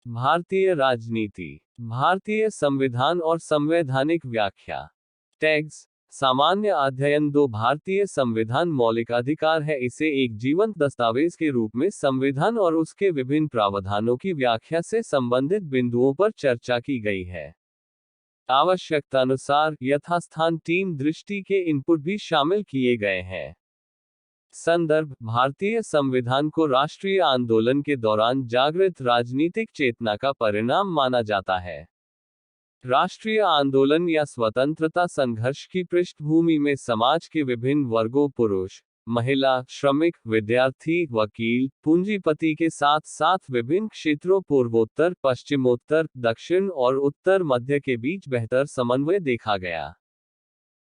भारतीय राजनीति, भारतीय संविधान और संवैधानिक व्याख्या। टैग्स। सामान्य अध्ययन। 2 भारतीय संविधान मौलिक अधिकार है। इसे एक जीवंत दस्तावेज के रूप में संविधान और उसके विभिन्न प्रावधानों की व्याख्या से संबंधित बिंदुओं पर चर्चा की गई है। आवश्यकतानुसार यथास्थान टीम दृष्टि के इनपुट भी शामिल किए गए हैं। संदर्भ। भारतीय संविधान को राष्ट्रीय आंदोलन के दौरान जागृत राजनीतिक चेतना का परिणाम माना जाता है। राष्ट्रीय आंदोलन या स्वतंत्रता संघर्ष की पृष्ठभूमि में समाज के विभिन्न वर्गों पुरुष, महिला, श्रमिक, विद्यार्थी, वकील, पूंजीपति के साथ साथ विभिन्न क्षेत्रों पूर्वोत्तर, पश्चिमोत्तर, दक्षिण और उत्तर मध्य के बीच बेहतर समन्वय देखा गया।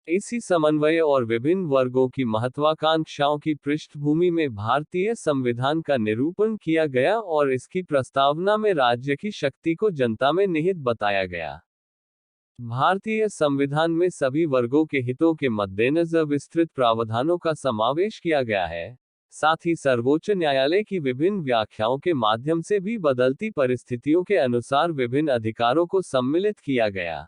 इसी समन्वय और विभिन्न वर्गों की महत्वाकांक्षाओं की पृष्ठभूमि में भारतीय संविधान का निरूपण किया गया और इसकी प्रस्तावना में राज्य की शक्ति को जनता में निहित बताया गया। भारतीय संविधान में सभी वर्गों के हितों के मद्देनजर विस्तृत प्रावधानों का समावेश किया गया है, साथ ही सर्वोच्च न्यायालय की विभिन्न व्याख्याओं के माध्यम से भी बदलती परिस्थितियों के अनुसार विभिन्न अधिकारों को सम्मिलित किया गया।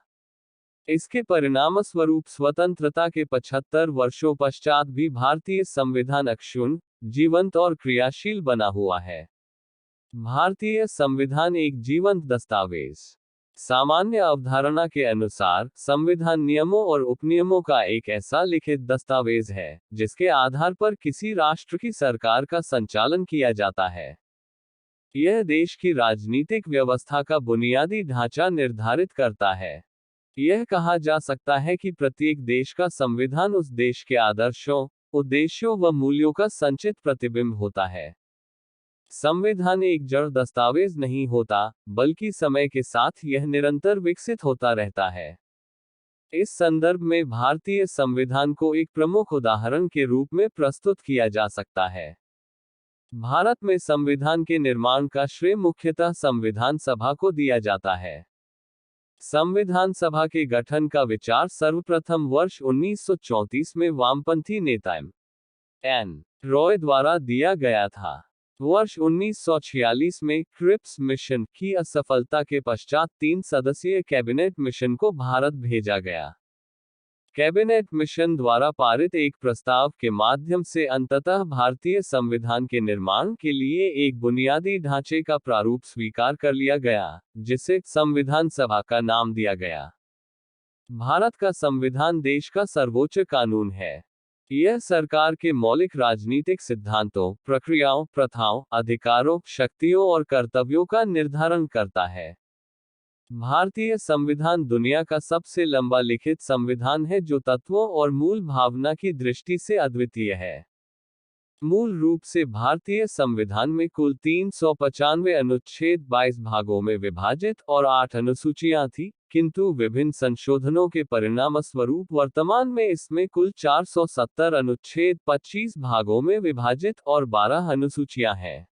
इसके परिणामस्वरूप स्वतंत्रता के 75 वर्षों पश्चात भी भारतीय संविधान अक्षुण्ण, जीवंत और क्रियाशील बना हुआ है। भारतीय संविधान एक जीवंत दस्तावेज। सामान्य अवधारणा के अनुसार संविधान नियमों और उपनियमों का एक ऐसा लिखित दस्तावेज है जिसके आधार पर किसी राष्ट्र की सरकार का संचालन किया जाता है। यह देश की राजनीतिक व्यवस्था का बुनियादी ढांचा निर्धारित करता है। यह कहा जा सकता है कि प्रत्येक देश का संविधान उस देश के आदर्शों, उद्देश्यों व मूल्यों का संचित प्रतिबिंब होता है। संविधान एक जड़ दस्तावेज नहीं होता, बल्कि समय के साथ यह निरंतर विकसित होता रहता है। इस संदर्भ में भारतीय संविधान को एक प्रमुख उदाहरण के रूप में प्रस्तुत किया जा सकता है। भारत में संविधान के निर्माण का श्रेय मुख्यतः संविधान सभा को दिया जाता है। संविधान सभा के गठन का विचार सर्वप्रथम वर्ष 1934 में वामपंथी नेता एन. रॉय द्वारा दिया गया था। वर्ष 1946 में क्रिप्स मिशन की असफलता के पश्चात 3 सदस्यीय कैबिनेट मिशन को भारत भेजा गया। कैबिनेट मिशन द्वारा पारित एक प्रस्ताव के माध्यम से अंततः भारतीय संविधान के निर्माण के लिए एक बुनियादी ढांचे का प्रारूप स्वीकार कर लिया गया, जिसे संविधान सभा का नाम दिया गया। भारत का संविधान देश का सर्वोच्च कानून है। यह सरकार के मौलिक राजनीतिक सिद्धांतों, प्रक्रियाओं, प्रथाओं, अधिकारों, शक्तियों और कर्तव्यों का निर्धारण करता है। भारतीय संविधान दुनिया का सबसे लंबा लिखित संविधान है जो तत्वों और मूल भावना की दृष्टि से अद्वितीय है। मूल रूप से भारतीय संविधान में कुल 395 अनुच्छेद 22 भागों में विभाजित और 8 अनुसूचियां थीं, किंतु विभिन्न संशोधनों के परिणामस्वरूप वर्तमान में इसमें कुल 470 अनुच्छेद 25 भागों में विभाजित और 12 अनुसूचियां हैं।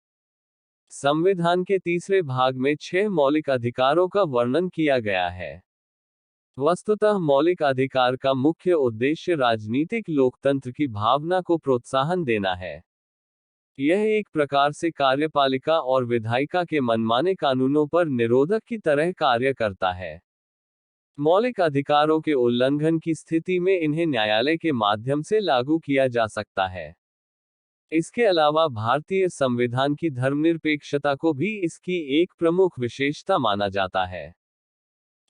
संविधान के तीसरे भाग में 6 मौलिक अधिकारों का वर्णन किया गया है। वस्तुतः मौलिक अधिकार का मुख्य उद्देश्य राजनीतिक लोकतंत्र की भावना को प्रोत्साहन देना है। यह एक प्रकार से कार्यपालिका और विधायिका के मनमाने कानूनों पर निरोधक की तरह कार्य करता है। मौलिक अधिकारों के उल्लंघन की स्थिति में इन्हें न्यायालय के माध्यम से लागू किया जा सकता है। इसके अलावा भारतीय संविधान की धर्मनिरपेक्षता को भी इसकी एक प्रमुख विशेषता माना जाता है।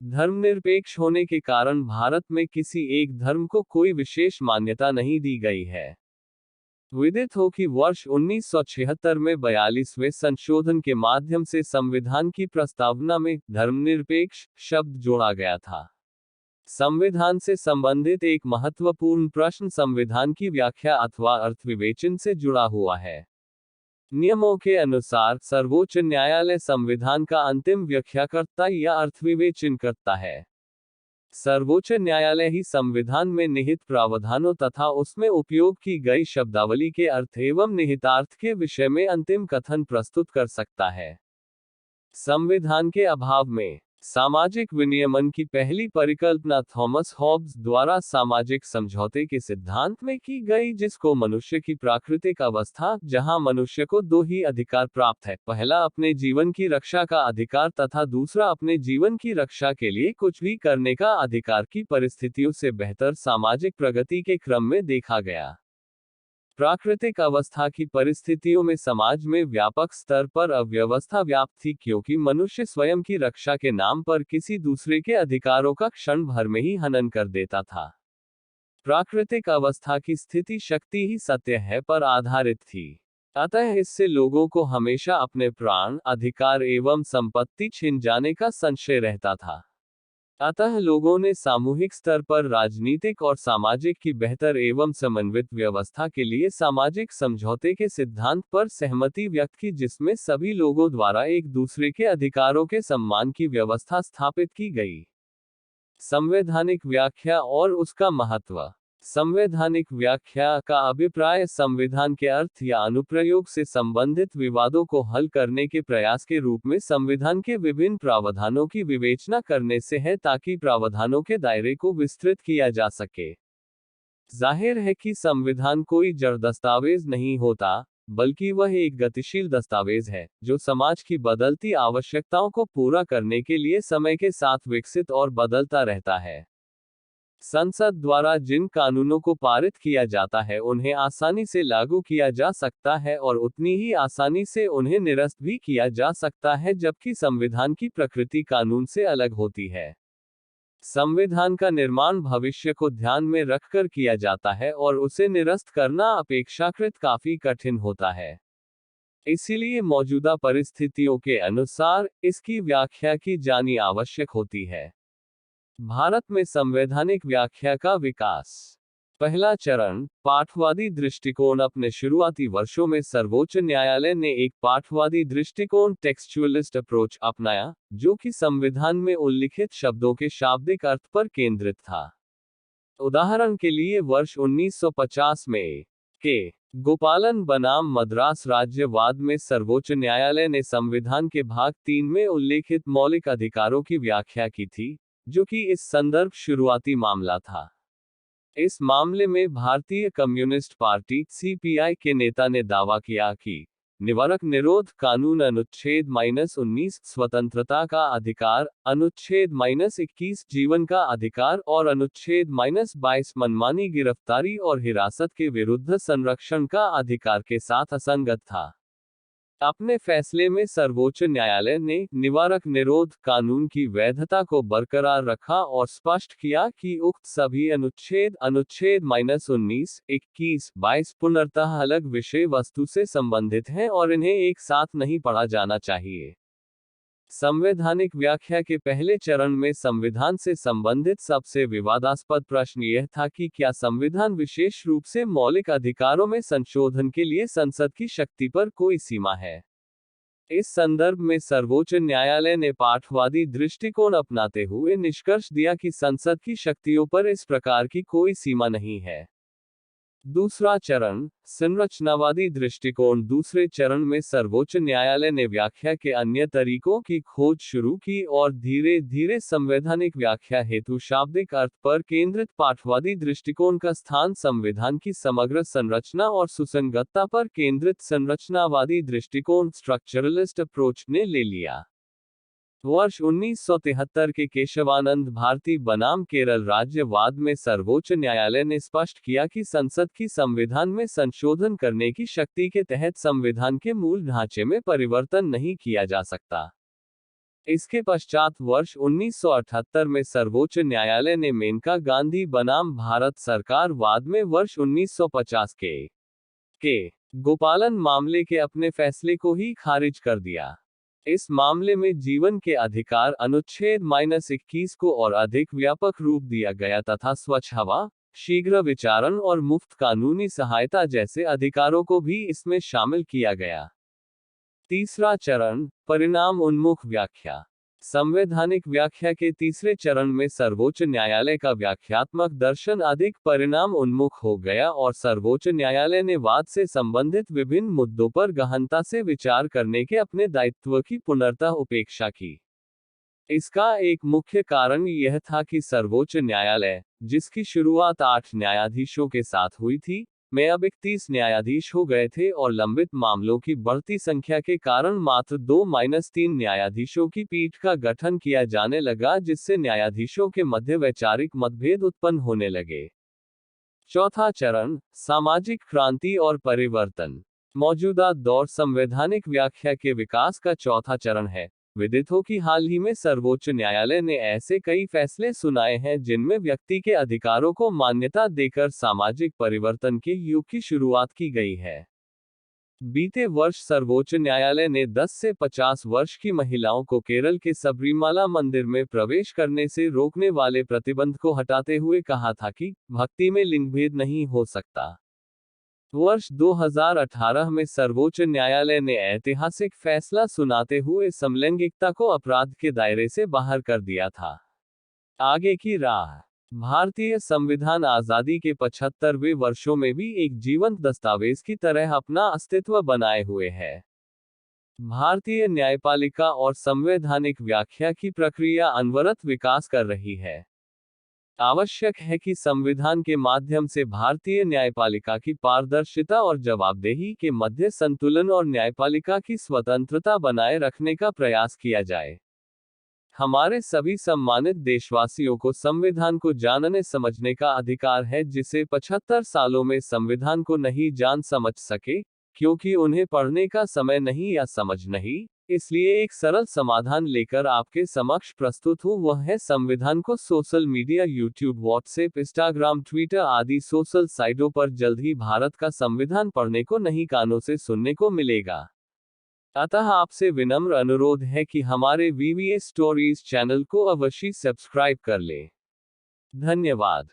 धर्मनिरपेक्ष होने के कारण भारत में किसी एक धर्म को कोई विशेष मान्यता नहीं दी गई है। विदित हो कि वर्ष 1976 में 42वें संशोधन के माध्यम से संविधान की प्रस्तावना में धर्मनिरपेक्ष शब्द जोड़ा गया था। संविधान से संबंधित एक महत्वपूर्ण प्रश्न संविधान की व्याख्या अथवा अर्थविवेचन से जुड़ा हुआ है। नियमों के अनुसार सर्वोच्च न्यायालय संविधान का अंतिम व्याख्याकर्ता या अर्थविवेचन करता है। सर्वोच्च न्यायालय ही संविधान में निहित प्रावधानों तथा उसमें उपयोग की गई शब्दावली के अर्थ एवं निहितार्थ के विषय में अंतिम कथन प्रस्तुत कर सकता है। संविधान के अभाव में सामाजिक विनियमन की पहली परिकल्पना थॉमस हॉब्स द्वारा सामाजिक समझौते के सिद्धांत में की गई, जिसको मनुष्य की प्राकृतिक अवस्था, जहां मनुष्य को दो ही अधिकार प्राप्त है, पहला अपने जीवन की रक्षा का अधिकार तथा दूसरा अपने जीवन की रक्षा के लिए कुछ भी करने का अधिकार, की परिस्थितियों से बेहतर सामाजिक प्रगति के क्रम में देखा गया। प्राकृतिक अवस्था की परिस्थितियों में समाज में व्यापक स्तर पर अव्यवस्था व्याप्त थी, क्योंकि मनुष्य स्वयं की रक्षा के नाम पर किसी दूसरे के अधिकारों का क्षण भर में ही हनन कर देता था। प्राकृतिक अवस्था की स्थिति शक्ति ही सत्य है पर आधारित थी। अतः इससे लोगों को हमेशा अपने प्राण, अधिकार एवं संपत्ति छिन जाने का संशय रहता था। अतः लोगों ने सामूहिक स्तर पर राजनीतिक और सामाजिक की बेहतर एवं समन्वित व्यवस्था के लिए सामाजिक समझौते के सिद्धांत पर सहमति व्यक्त की, जिसमें सभी लोगों द्वारा एक दूसरे के अधिकारों के सम्मान की व्यवस्था स्थापित की गई। संवैधानिक व्याख्या और उसका महत्व। संवैधानिक व्याख्या का अभिप्राय संविधान के अर्थ या अनुप्रयोग से संबंधित विवादों को हल करने के प्रयास के रूप में संविधान के विभिन्न प्रावधानों की विवेचना करने से है, ताकि प्रावधानों के दायरे को विस्तृत किया जा सके। जाहिर है कि संविधान कोई जड़ दस्तावेज नहीं होता, बल्कि वह एक गतिशील दस्तावेज है, जो समाज की बदलती आवश्यकताओं को पूरा करने के लिए समय के साथ विकसित और बदलता रहता है। संसद द्वारा जिन कानूनों को पारित किया जाता है उन्हें आसानी से लागू किया जा सकता है और उतनी ही आसानी से उन्हें निरस्त भी किया जा सकता है, जबकि संविधान की प्रकृति कानून से अलग होती है। संविधान का निर्माण भविष्य को ध्यान में रखकर किया जाता है और उसे निरस्त करना अपेक्षाकृत काफी कठिन होता है। इसीलिए मौजूदा परिस्थितियों के अनुसार इसकी व्याख्या की जानी आवश्यक होती है। भारत में संवैधानिक व्याख्या का विकास। पहला चरण, पाठवादी दृष्टिकोण। अपने शुरुआती वर्षों में सर्वोच्च न्यायालय ने एक पाठवादी दृष्टिकोण टेक्सचुअलिस्ट अप्रोच अपनाया, जो कि संविधान में उल्लिखित शब्दों के शाब्दिक अर्थ पर केंद्रित था। उदाहरण के लिए वर्ष 1950 में के गोपालन बनाम मद्रास राज्यवाद में सर्वोच्च न्यायालय ने संविधान के भाग 3 में उल्लेखित मौलिक अधिकारों की व्याख्या की थी, जो कि इस संदर्भ शुरुआती मामला था। इस मामले में भारतीय कम्युनिस्ट पार्टी (सीपीआई) के नेता ने दावा किया कि निवारक निरोध कानून अनुच्छेद -19 स्वतंत्रता का अधिकार, अनुच्छेद -21 जीवन का अधिकार और अनुच्छेद -22 मनमानी गिरफ्तारी और हिरासत के विरुद्ध संरक्षण का अधिकार के साथ असंगत था। अपने फैसले में सर्वोच्च न्यायालय ने निवारक निरोध कानून की वैधता को बरकरार रखा और स्पष्ट किया कि उक्त सभी अनुच्छेद -19, 21, 22 पूर्णतः अलग विषय वस्तु से संबंधित हैं और इन्हें एक साथ नहीं पढ़ा जाना चाहिए। संवैधानिक व्याख्या के पहले चरण में संविधान से संबंधित सबसे विवादास्पद प्रश्न यह था कि क्या संविधान विशेष रूप से मौलिक अधिकारों में संशोधन के लिए संसद की शक्ति पर कोई सीमा है। इस संदर्भ में सर्वोच्च न्यायालय ने पाठवादी दृष्टिकोण अपनाते हुए निष्कर्ष दिया कि संसद की शक्तियों पर इस प्रकार की कोई सीमा नहीं है। दूसरा चरण, संरचनावादी दृष्टिकोण। दूसरे चरण में सर्वोच्च न्यायालय ने व्याख्या के अन्य तरीकों की खोज शुरू की और धीरे धीरे संवैधानिक व्याख्या हेतु शाब्दिक अर्थ पर केंद्रित पाठवादी दृष्टिकोण का स्थान संविधान की समग्र संरचना और सुसंगतता पर केंद्रित संरचनावादी दृष्टिकोण स्ट्रक्चरलिस्ट अप्रोच ने ले लिया। वर्ष 1973 के केशवानंद भारती बनाम केरल राज्यवाद में सर्वोच्च न्यायालय ने स्पष्ट किया कि संसद की संविधान में संशोधन करने की शक्ति के तहत संविधान के मूल ढांचे में परिवर्तन नहीं किया जा सकता। इसके पश्चात वर्ष 1978 में सर्वोच्च न्यायालय ने मेनका गांधी बनाम भारत सरकार वाद में वर्ष 1950 के गोपालन मामले के अपने फैसले को ही खारिज कर दिया। इस मामले में जीवन के अधिकार अनुच्छेद -21 को और अधिक व्यापक रूप दिया गया तथा स्वच्छ हवा, शीघ्र विचारण और मुफ्त कानूनी सहायता जैसे अधिकारों को भी इसमें शामिल किया गया। तीसरा चरण, परिणाम उन्मुख व्याख्या। संवैधानिक व्याख्या के तीसरे चरण में सर्वोच्च न्यायालय का व्याख्यात्मक दर्शन अधिक परिणाम उन्मुख हो गया और सर्वोच्च न्यायालय ने वाद से संबंधित विभिन्न मुद्दों पर गहनता से विचार करने के अपने दायित्व की पुनर्तः उपेक्षा की। इसका एक मुख्य कारण यह था कि सर्वोच्च न्यायालय, जिसकी शुरुआत 8 न्यायाधीशों के साथ हुई थी, में अब 31 न्यायाधीश हो गए थे और लंबित मामलों की बढ़ती संख्या के कारण मात्र 2-3 न्यायाधीशों की पीठ का गठन किया जाने लगा, जिससे न्यायाधीशों के मध्य वैचारिक मतभेद उत्पन्न होने लगे। चौथा चरण, सामाजिक क्रांति और परिवर्तन। मौजूदा दौर संवैधानिक व्याख्या के विकास का चौथा चरण है। विदित हो कि हाल ही में सर्वोच्च न्यायालय ने ऐसे कई फैसले सुनाए हैं जिनमें व्यक्ति के अधिकारों को मान्यता देकर सामाजिक परिवर्तन के युग की शुरुआत की गई है। बीते वर्ष सर्वोच्च न्यायालय ने 10 से 50 वर्ष की महिलाओं को केरल के सबरीमाला मंदिर में प्रवेश करने से रोकने वाले प्रतिबंध को हटाते हुए कहा था कि भक्ति में लिंगभेद नहीं हो सकता। वर्ष 2018 में सर्वोच्च न्यायालय ने ऐतिहासिक फैसला सुनाते हुए समलैंगिकता को अपराध के दायरे से बाहर कर दिया था। आगे की राह। भारतीय संविधान आजादी के 75वें वर्षों में भी एक जीवंत दस्तावेज की तरह अपना अस्तित्व बनाए हुए है। भारतीय न्यायपालिका और संवैधानिक व्याख्या की प्रक्रिया अनवरत विकास कर रही है। आवश्यक है कि संविधान के माध्यम से भारतीय न्यायपालिका की पारदर्शिता और जवाबदेही के मध्य संतुलन और न्यायपालिका की स्वतंत्रता बनाए रखने का प्रयास किया जाए। हमारे सभी सम्मानित देशवासियों को संविधान को जानने समझने का अधिकार है, जिसे 75 सालों में संविधान को नहीं जान समझ सके, क्योंकि उन्हें पढ़ने का समय नहीं या समझ नहीं। इसलिए एक सरल समाधान लेकर आपके समक्ष प्रस्तुत हूँ, वह है संविधान को social media, YouTube, WhatsApp, Instagram, Twitter आदि सोशल साइटों पर जल्द ही भारत का संविधान पढ़ने को नहीं, कानों से सुनने को मिलेगा। अतः आपसे विनम्र अनुरोध है कि हमारे वीवीएस स्टोरीज चैनल को अवश्य सब्सक्राइब कर लें। धन्यवाद।